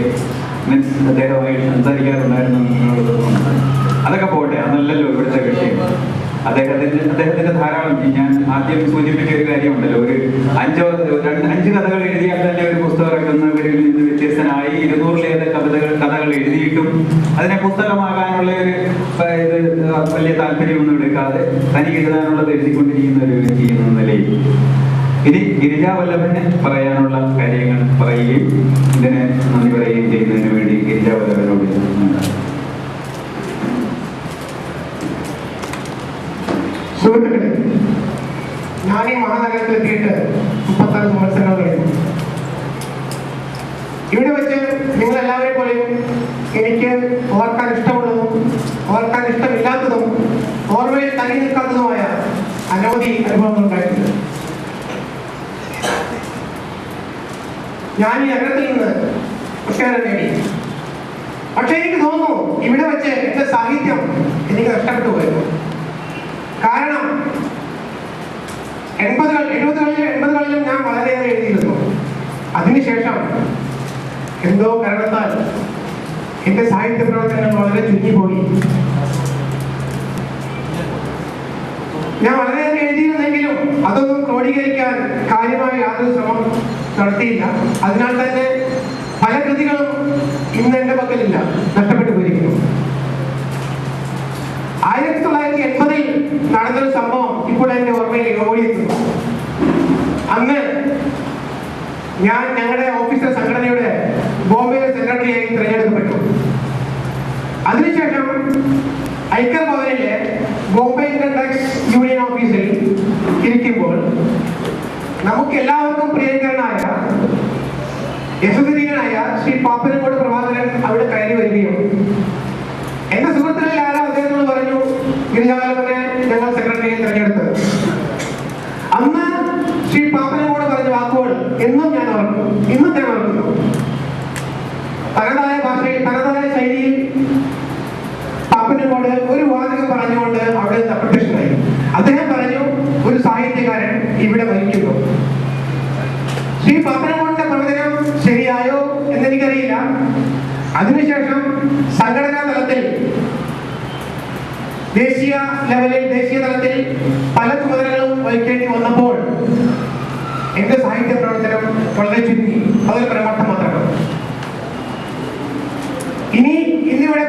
അദ്ദേഹവുമായി സംസാരിക്കാറുണ്ടായിരുന്നു എന്നുള്ളത്. അതൊക്കെ പോട്ടെ, അതല്ലല്ലോ ഇവിടുത്തെ വിഷയം. അദ്ദേഹത്തിന്റെ ധാരാളം, ഞാൻ ആദ്യം സൂചിപ്പിച്ച ഒരു കാര്യമുണ്ടല്ലോ, ഒരു 5 കഥകൾ എഴുതിയാൽ തന്നെ ഒരു പുസ്തകം ഇറക്കുന്നവരിൽ നിന്ന് വ്യത്യസ്തനായി 200-ലേറെ കഥകൾ എഴുതിയിട്ടും അതിനെ പുസ്തകമാകാനുള്ള ഒരു വലിയ താല്പര്യമൊന്നും എടുക്കാതെ തനിക്ക് എഴുതാനുള്ളത് എഴുതിക്കൊണ്ടിരിക്കുന്ന ഒരു വ്യക്തി എന്ന നിലയിൽ ഇനി ഗിരിജാവല്ലഭന് പറയാനുള്ള കാര്യങ്ങൾ പറയുകയും ഇതിന് നന്ദി പറയുകയും ചെയ്യുന്നതിന് വേണ്ടി ഗിരിജാവല്ലഭനോട് സുഹൃത്തുക്കളെ, ഞാൻ ഈ മഹാനഗരത്തിലെത്തിയിട്ട് 36 സംവത്സരങ്ങൾ കഴിഞ്ഞു. ഇവിടെ വെച്ച് നിങ്ങൾ എല്ലാവരെയും പോലെയും എനിക്ക് ഓർക്കാൻ ഇഷ്ടമുള്ളതും ഓർക്കാൻ ഇഷ്ടമില്ലാത്തതും ഓർമ്മയിൽ തങ്ങി നിൽക്കാത്തതുമായ അനവധി അനുഭവങ്ങൾ ഉണ്ടായിട്ടുണ്ട്. ഞാൻ ഈ നഗരത്തിൽ നിന്ന് ഒട്ടേറെ നേടി. പക്ഷെ എനിക്ക് തോന്നുന്നു ഇവിടെ വെച്ച് എന്റെ സാഹിത്യം എനിക്ക് നഷ്ടപ്പെട്ടു പോയിരുന്നു. കാരണം 80-കളിലും ഞാൻ വളരെയേറെ എഴുതിയിരുന്നു. അതിനുശേഷം എന്തോ കാരണത്താൽ എന്റെ സാഹിത്യ പ്രവർത്തനങ്ങൾ വളരെ ചുരുങ്ങിപ്പോയി. ഞാൻ വളരെയേറെ എഴുതിയിരുന്നെങ്കിലും അതൊന്നും ക്രോഡീകരിക്കാൻ കാര്യമായ യാതൊരു ശ്രമം നടത്തിയില്ല. അതിനാൽ തന്നെ പല കൃതികളും ഇന്ന് എന്റെ പക്കലില്ല, നഷ്ടപ്പെട്ടു പോയിരിക്കുന്നു. 1980-ൽ നടന്നൊരു സംഭവം ഇപ്പോൾ എന്റെ ഓർമ്മയിൽ ഓടിയെത്തുന്നു. അന്ന് ഞാൻ ഞങ്ങളുടെ ഓഫീസർ സംഘടനയുടെ ബോംബെ സെക്രട്ടറിയായി തിരഞ്ഞെടുക്കപ്പെട്ടു. അതിനുശേഷം ഐക്യർ ഭവനിലെ ബോംബെ ഇൻകം ടാക്സ് യൂണിയൻ ഓഫീസിൽ ഇരിക്കുമ്പോൾ നമുക്ക് എല്ലാവർക്കും പ്രിയങ്കരനായ യശസ്വരീയനായ ശ്രീ പാപ്പനംകോട് പ്രഭാകരൻ അവിടെ കയറി വരികയും എന്റെ സുഹൃത്തുക്കളിൽ ആരോ അദ്ദേഹത്തോട് പറഞ്ഞു, ഗിരിജാവല്ലഭനെ ഞങ്ങൾ സെക്രട്ടറിയെ തിരഞ്ഞെടുത്തത്. അന്ന് ശ്രീ പാപ്പനംകോട് പറഞ്ഞ വാക്കുകൾ ഇന്നും ഞാൻ ഓർക്കുന്നു. തനതായ ഭാഷയിൽ തനതായ ശൈലിയിൽ പാപ്പനംകോട് ഒരു വാചകം പറഞ്ഞുകൊണ്ട് അവിടെ നിന്ന് അപ്രത്യക്ഷനായി. അദ്ദേഹം പറഞ്ഞു, ഒരു സാഹിത്യകാരൻ ഇവിടെ മരിക്കുന്നു. ശ്രീ പാപ്പനംകോടിന്റെ പ്രവചനം ശരിയായോ എന്നെനിക്കറിയില്ല. അതിനുശേഷം സംഘടനാ തലത്തിൽ ദേശീയ തലത്തിൽ പല ചുമതലകളും വഹിക്കേണ്ടി വന്നപ്പോൾ എന്റെ സാഹിത്യ പ്രവർത്തനം വളരെ ചുരുങ്ങി. അതൊരു പ്രമട്ടം മാത്രമാണ്. ഇന്നിവിടെ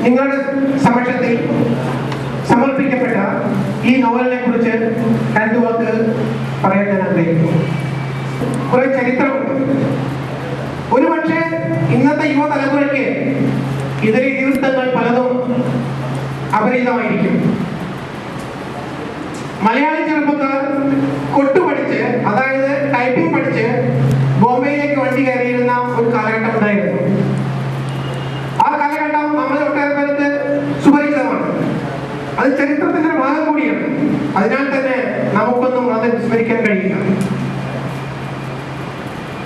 നിങ്ങളുടെ സമക്ഷത്തിൽ സമർപ്പിക്കപ്പെട്ട ഈ നോവലിനെ കുറിച്ച് 2 വാക്ക് പറയാൻ ഞാൻ ആഗ്രഹിക്കുന്നു. കുറെ ചരിത്രമുണ്ട്. ഒരുപക്ഷെ ഇന്നത്തെ യുവതലമുറയ്ക്ക് ഇതിലെ ഇതിവൃത്തങ്ങൾ പലതും അപരിചിതമായിരിക്കും. മലയാളി ചെറുപ്പക്കാർ കൊട്ടുപഠിച്ച്, അതായത് ടൈപ്പിംഗ് പഠിച്ച് ബോംബെയിലേക്ക് വണ്ടി കയറിയിരുന്ന ഒരു കാലഘട്ടം ഉണ്ടായിരുന്നു. ആ കാലഘട്ടം നമ്മുടെ ഒട്ടേറെ പേർക്ക് സുപരിചിതമാണ്. അത് ചരിത്രത്തിന്റെ ഭാഗം കൂടിയാണ്. അതിനാൽ തന്നെ നമുക്കൊന്നും അത് വിസ്മരിക്കാൻ കഴിയില്ല.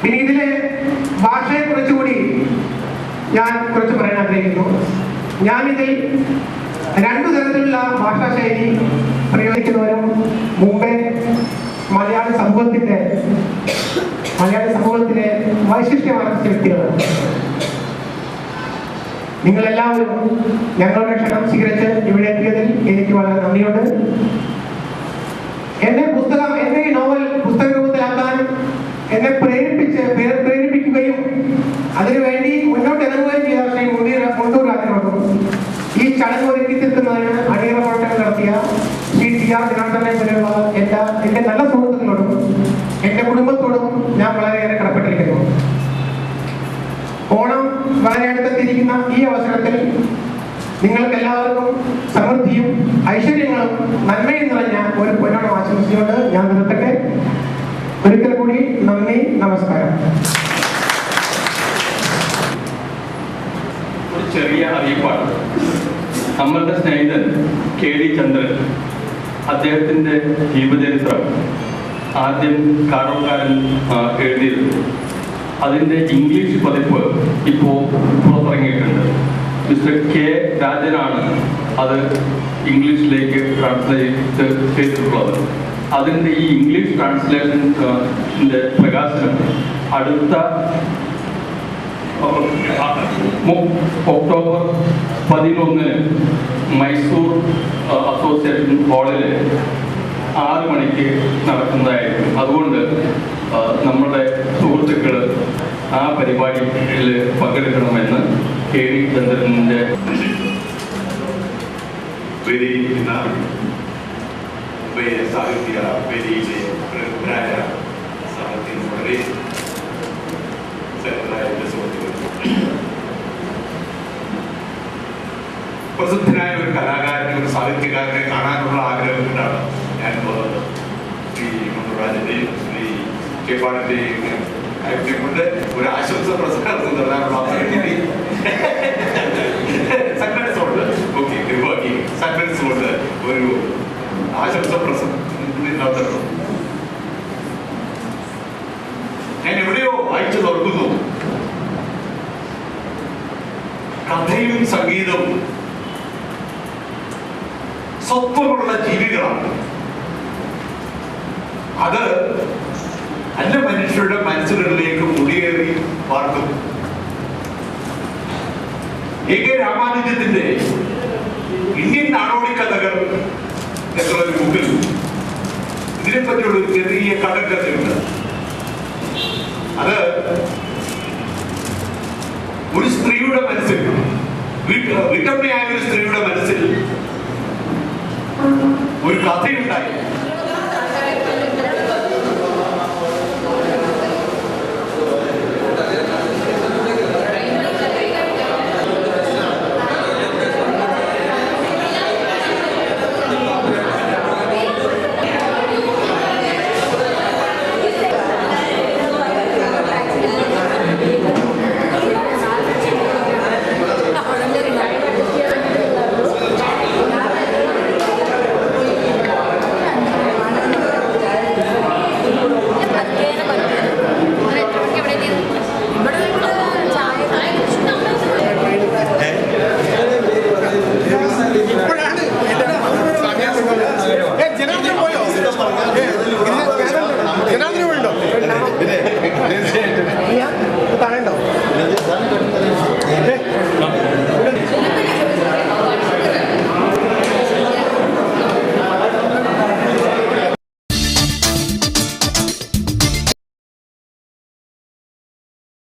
പിന്നെ ഇതിലെ ഭാഷയെ കുറിച്ചുകൂടി ഞാൻ കുറച്ച് പറയാൻ ആഗ്രഹിക്കുന്നു. ഞാനിതിൽ 2 തരത്തിലുള്ള ഭാഷാശൈലി പ്രയോഗിക്കുന്നവരും മുമ്പേ മലയാളി സമൂഹത്തിലെ വൈശിഷ്ട്യം ആർജിച്ച വ്യക്തികളാണ്. നിങ്ങളെല്ലാവരും ഞങ്ങളുടെ ക്ഷണം സ്വീകരിച്ച് ഇവിടെ എത്തിയതിൽ എനിക്ക് വളരെ നന്ദിയുണ്ട്. എന്റെ ഈ നോവൽ പുസ്തക രൂപത്തിലാക്കാൻ എന്നെ പ്രേരിപ്പിക്കുകയും അതിനുവേണ്ടി മുന്നോട്ട് ഇറങ്ങുകയും ചെയ്ത ശ്രീ മുണ്ടൂർ രാജനോടും ഈ ചടങ്ങ് ഒരുക്കി തീർക്കുന്നതിന് അണിയറ പ്രവർത്തനം നടത്തിയ ശ്രീ TR ദിനാചരണെ പോലെയുള്ള എന്റെ നല്ല സുഹൃത്തുക്കളോടും എന്റെ കുടുംബത്തോടും ഞാൻ വളരെയേറെ കടപ്പെട്ടിരിക്കുന്നു. ഓണം വളരെ അടുത്തെത്തിയിരിക്കുന്ന ഈ അവസരത്തിൽ നിങ്ങൾക്ക് എല്ലാവർക്കും സമൃദ്ധിയും ഐശ്വര്യങ്ങളും നന്മയും നിറഞ്ഞ ഒരു പൊന്നോണം ആശംസിച്ചുകൊണ്ട് ഞാൻ നിർത്തട്ടെ. ഒരിക്കൽ കൂടി നന്ദി, നമസ്കാരം. ഒരു ചെറിയ അറിയിപ്പാണ്. നമ്മളുടെ സ്നേഹിതൻ KD ചന്ദ്രൻ, അദ്ദേഹത്തിൻ്റെ ജീവചരിത്രം ആദ്യം കാറോക്കാരൻ എഴുതിയിരുന്നു. അതിൻ്റെ ഇംഗ്ലീഷ് പതിപ്പ് ഇപ്പോൾ പുറത്തിറങ്ങിയിട്ടുണ്ട്. മിസ്റ്റർ K രാജനാണ് അത് ഇംഗ്ലീഷിലേക്ക് ട്രാൻസ്ലേറ്റ് ചെയ്തിട്ടുള്ളത്. അതിൻ്റെ ഈ ഇംഗ്ലീഷ് ട്രാൻസ്ലേഷൻ്റെ പ്രകാശനം അടുത്ത ഒക്ടോബർ 11 മൈസൂർ അസോസിയേഷൻ ഹാളിൽ 6 മണിക്ക് നടക്കുന്നതായിരിക്കും. അതുകൊണ്ട് നമ്മുടെ സുഹൃത്തുക്കൾ ആ പരിപാടിയിൽ പങ്കെടുക്കണമെന്ന് KD ചന്ദ്രൻ്റെ വേദിയിൽ മുംബൈ സാഹിത്യ വേദിയിലെ പ്രഗത്ഭരായ സാഹിത്യം വളരെ സെൻട്രലായ സുഹൃത്തുക്കൾ, പ്രസിദ്ധനായ ഒരു കലാകാരനെ, ഒരു സാഹിത്യകാരനെ കാണാനുള്ള ആഗ്രഹം കൊണ്ടാണ് ഞാൻ പോകുന്നത്. ശ്രീ മുണ്ടുരാജന്റെയും ശ്രീ കേപ്പാടിന്റെയും കൊണ്ട് ഒരു ആശംസ പ്രസംഗം നടത്താനുള്ള അവസരം കിട്ടി. സന്മനസ് കൊണ്ട് സന്മനസ് കൊണ്ട് ഒരു ആശംസ പ്രസംഗം നടത്തണം. ഞാൻ എവിടെയോ വായിച്ചു തുറക്കുന്നു, കഥയും സംഗീതവും സ്വത്വമുള്ള ജീവികളാണ്. അത് അന്യ മനുഷ്യരുടെ മനസ്സുകളിലേക്ക് മുടിയേറി പാർക്കും. എ.കെ. രാമാനുജത്തിന്റെ ഇന്ത്യൻ നാടോടി കഥകൾ എന്നുള്ളൊരു ബുക്കിൽ ഇതിനെപ്പറ്റിയുള്ള ഒരു ചെറിയ കടക്കഥയുണ്ട്. അത് ഒരു സ്ത്രീയുടെ മനസ്സിൽ, വീട്ടമ്മയായ ഒരു സ്ത്രീയുടെ മനസ്സിൽ ഒരു കഥയുണ്ടായി. ജനങ്ങൾ പോയോ?